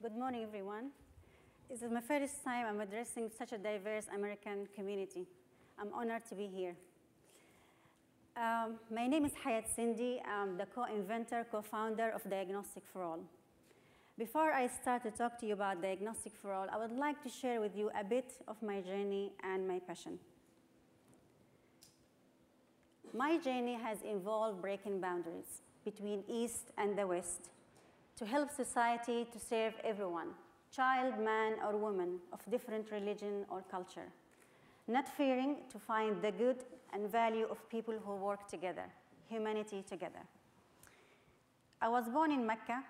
Good morning, everyone. This is my first time I'm addressing such a diverse American community. I'm honored to be here. My name is Hayat Sindi. I'm the co-inventor, co-founder of Diagnostic For All. Before I start to talk to you about Diagnostic For All, I would like to share with you a bit of my journey and my passion. My journey has involved breaking boundaries between East and the West to help society to serve everyone, child, man, or woman of different religion or culture, not fearing to find the good and value of people who work together, humanity together. I was born in Mecca,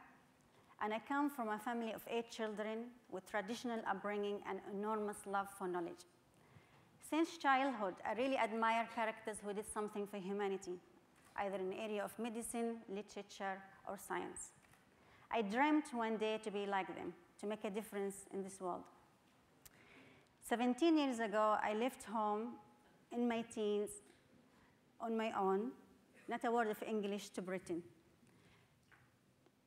and I come from a family of 8 children with traditional upbringing and enormous love for knowledge. Since childhood, I really admire characters who did something for humanity, either in the area of medicine, literature, or science. I dreamt one day to be like them, to make a difference in this world. 17 years ago, I left home in my teens on my own, not a word of English, to Britain,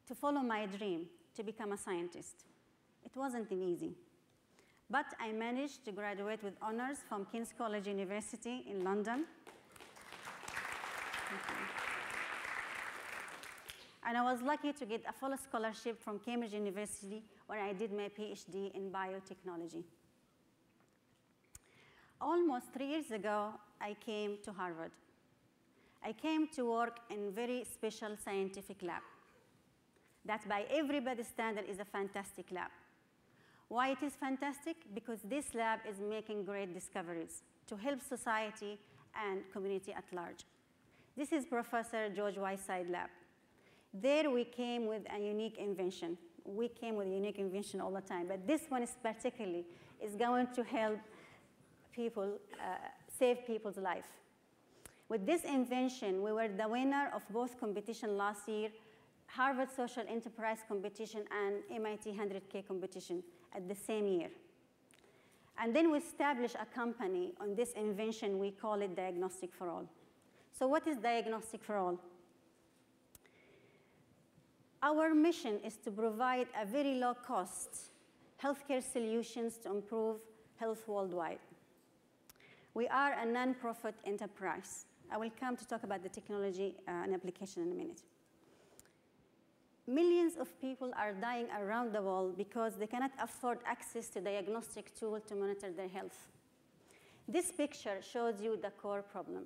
to follow my dream, to become a scientist. It wasn't easy, but I managed to graduate with honors from King's College University in London. And I was lucky to get a full scholarship from Cambridge University where I did my PhD in biotechnology. Almost 3 years ago, I came to Harvard. I came to work in a very special scientific lab. That by everybody's standard is a fantastic lab. Why it is fantastic? Because this lab is making great discoveries to help society and community at large. This is Professor George Whiteside lab. There we came with a unique invention. We came with a unique invention all the time, but this one is particularly is going to help people, save people's life. With this invention, we were the winner of both competition last year, Harvard Social Enterprise competition and MIT 100K competition at the same year. And then we established a company on this invention. We call it Diagnostic For All. So what is Diagnostic For All? Our mission is to provide a very low-cost healthcare solutions to improve health worldwide. We are a non-profit enterprise. I will come to talk about the technology and application in a minute. Millions of people are dying around the world because they cannot afford access to diagnostic tools to monitor their health. This picture shows you the core problem.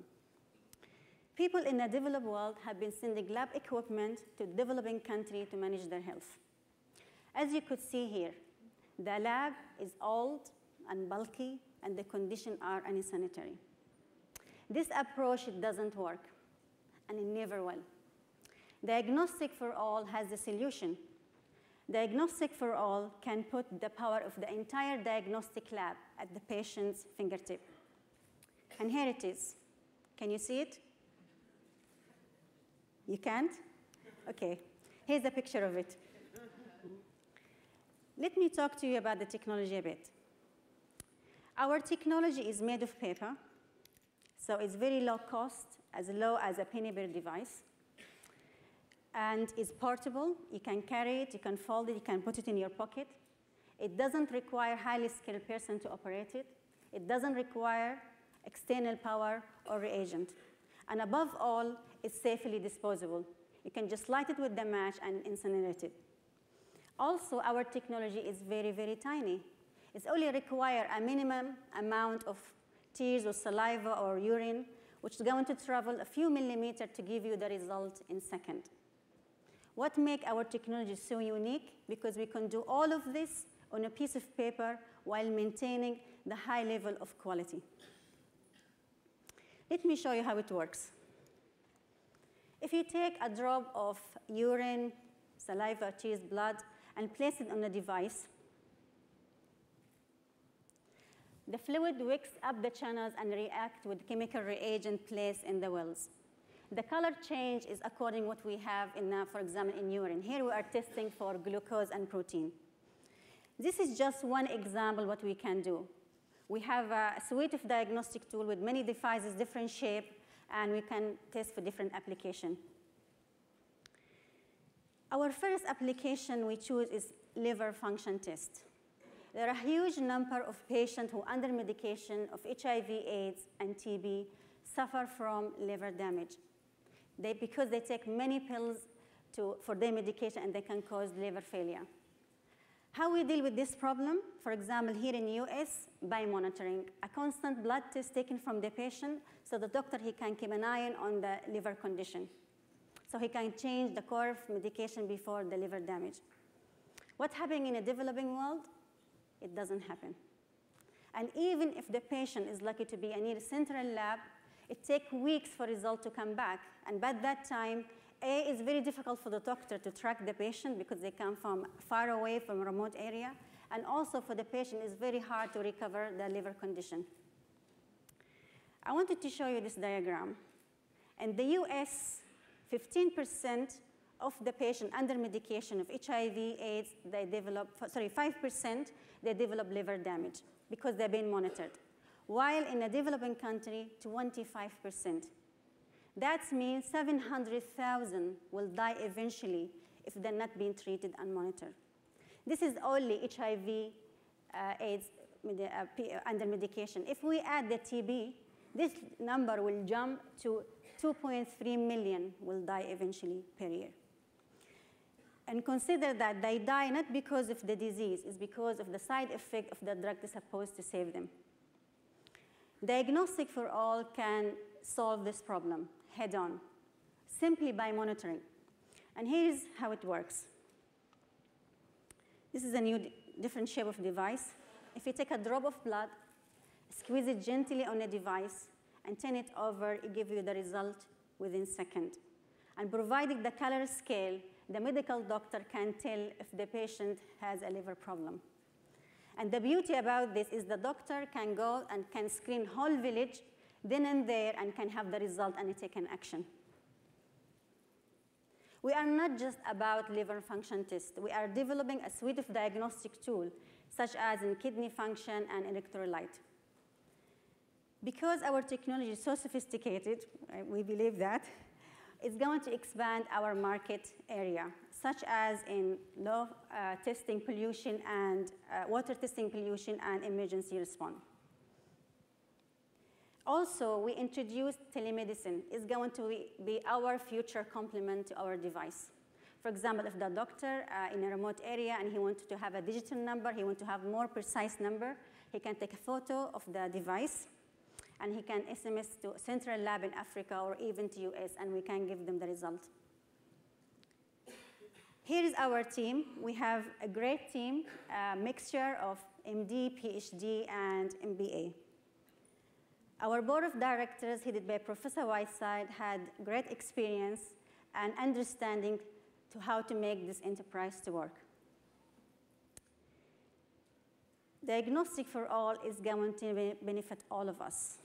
People in the developed world have been sending lab equipment to developing countries to manage their health. As you could see here, the lab is old and bulky, and the conditions are unsanitary. This approach doesn't work, and it never will. Diagnostic For All has a solution. Diagnostic For All can put the power of the entire diagnostic lab at the patient's fingertip. And here it is. Can you see it? You can't? OK. Here's a picture of it. Let me talk to you about the technology a bit. Our technology is made of paper, so it's very low cost, as low as a penny per device. And it's portable. You can carry it, you can fold it, you can put it in your pocket. It doesn't require a highly skilled person to operate it. It doesn't require external power or reagent. And above all, it's safely disposable. You can just light it with the match and incinerate it. Also, our technology is very, very tiny. It only requires a minimum amount of tears or saliva or urine, which is going to travel a few millimeters to give you the result in seconds. What makes our technology so unique? Because we can do all of this on a piece of paper while maintaining the high level of quality. Let me show you how it works. If you take a drop of urine, saliva, tears, blood, and place it on the device, the fluid wicks up the channels and reacts with chemical reagent placed in the wells. The color change is according to what we have in, for example, in urine. Here we are testing for glucose and protein. This is just one example of what we can do. We have a suite of diagnostic tools with many devices, different shapes, and we can test for different applications. Our first application we choose is liver function test. There are a huge number of patients who, under medication of HIV/AIDS and TB, suffer from liver damage. Because they take many pills for their medication, and they can cause liver failure. How we deal with this problem? For example, here in the US, by monitoring a constant blood test taken from the patient, so the doctor, he can keep an eye on the liver condition. So he can change the course of medication before the liver damage. What's happening in a developing world? It doesn't happen. And even if the patient is lucky to be near a central lab, it takes weeks for results to come back. And by that time, it's very difficult for the doctor to track the patient because they come from far away from a remote area. And also for the patient, it's very hard to recover the liver condition. I wanted to show you this diagram. In the US, 15% of the patient under medication of HIV/AIDS, 5%, they develop liver damage because they're being monitored. While in a developing country, 25%. That means 700,000 will die eventually if they're not being treated and monitored. This is only HIV/AIDS under medication. If we add the TB, this number will jump to 2.3 million will die eventually per year. And consider that they die not because of the disease, it's because of the side effect of the drug that's supposed to save them. Diagnostic for All can solve this problem head-on, simply by monitoring. And here's how it works. This is a new different shape of device. If you take a drop of blood, squeeze it gently on a device, and turn it over, it gives you the result within seconds. And providing the color scale, the medical doctor can tell if the patient has a liver problem. And the beauty about this is the doctor can go and can screen whole village then and there and can have the result and take an action. We are not just about liver function tests. We are developing a suite of diagnostic tools, such as in kidney function and electrolyte. Because our technology is so sophisticated, we believe that, it's going to expand our market area, such as in low testing pollution and water testing pollution and emergency response. Also, we introduced telemedicine. It's going to be our future complement to our device. For example, if the doctor in a remote area and he wants to have a digital number, he wants to have more precise number, he can take a photo of the device and he can SMS to a central lab in Africa or even to US, and we can give them the result. Here is our team. We have a great team, a mixture of MD, PhD, and MBA. Our board of directors, headed by Professor Whiteside, had great experience and understanding to how to make this enterprise to work. Diagnostic for All is going to benefit all of us,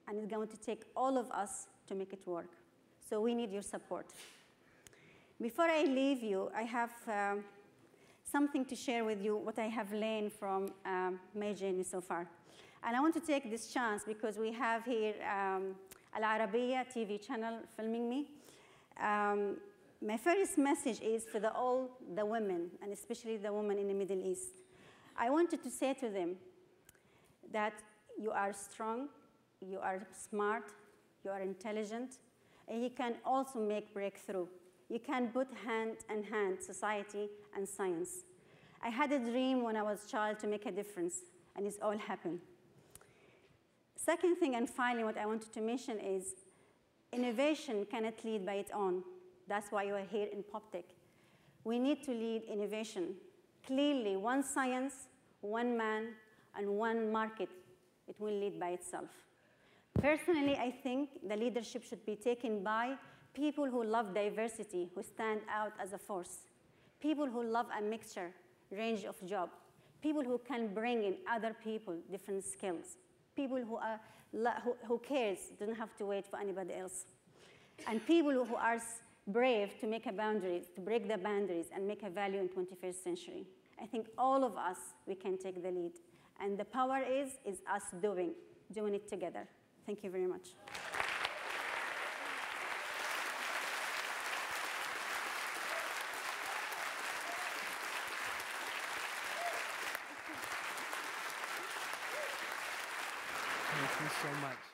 and it's going to take all of us to make it work. So we need your support. Before I leave you, I have something to share with you, what I have learned from my journey so far. And I want to take this chance because we have here Al Arabiya TV channel filming me. My first message is for all the women, and especially the women in the Middle East. I wanted to say to them that you are strong, you are smart, you are intelligent, and you can also make breakthrough. You can put hand in hand society and science. I had a dream when I was a child to make a difference, and it's all happened. Second thing, and finally, what I wanted to mention is innovation cannot lead by its own. That's why you are here in PopTech. We need to lead innovation. Clearly, one science, one man, and one market, it will lead by itself. Personally, I think the leadership should be taken by people who love diversity, who stand out as a force, people who love a mixture, range of job, people who can bring in other people, different skills, people who cares, don't have to wait for anybody else, and people who are brave to make a boundaries, to break the boundaries and make a value in 21st century. I think all of us, we can take the lead. And the power is us doing it together. Thank you very much. Thank you so much.